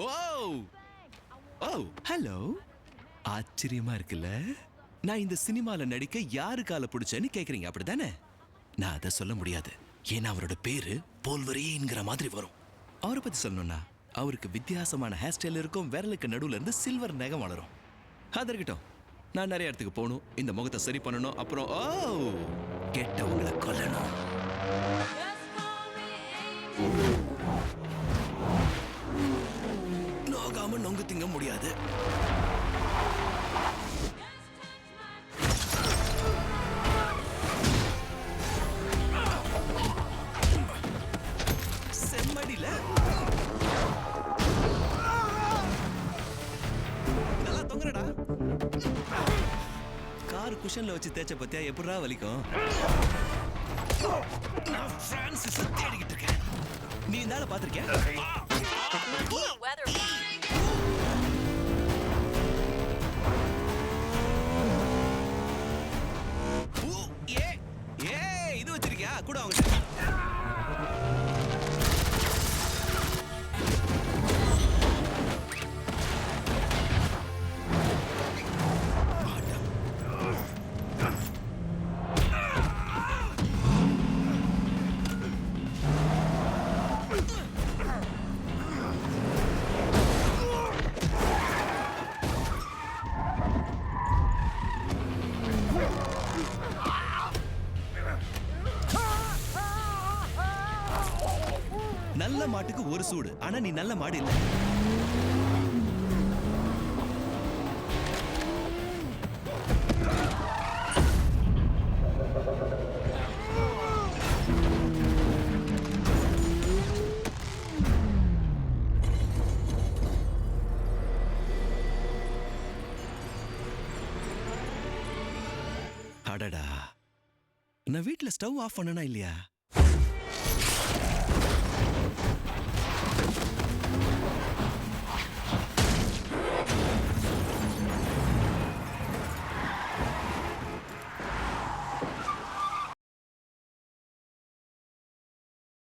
ஓ ஓ hello, ஆச்சரியமா இருக்குல்ல? நான் இந்த சினிமால நடிக்க யாரு கால பிடிச்சேன்னு கேக்குறீங்க, அப்படிதானே? நான் அதை சொல்ல முடியாது, ஏன்னா அவரோட பேரு போல்வரீன்ங்கிற மாதிரி வரும். அவரை பத்தி சொல்லணும்னா, அவருக்கு வித்தியாசமான ஹேர் ஸ்டைல் இருக்கும், விரலுக்கு நடுவுல இருந்து சில்வர் நகம் வளரும். அது இருக்கட்டும், நான் நிறைய இடத்துக்கு போகணும், இந்த முகத்தை சரி பண்ணணும், அப்புறம் ஓ கெட்டவங்களை கொல்லணும். நோகாம நொங்கு திங்க முடியாது. செம்மடியில நல்லா தொங்குறடா. கார் குஷன்ல வச்சு தேய்ச்ச பத்தியா எப்படா வலிக்கும்? நான் பிரான்சிஸ் தேடிக்கிட்டு இருக்கேன். நீ இந்த ஆளை பாத்திருக்கியா? இது வச்சிருக்கியா கூட அவங்க. நல்ல மாட்டுக்கு ஒரு சூடு, ஆனா நீ நல்ல மாடு இல்ல. அடடா, நான் வீட்டுல ஸ்டவ் ஆஃப் பண்ணனா இல்லையா?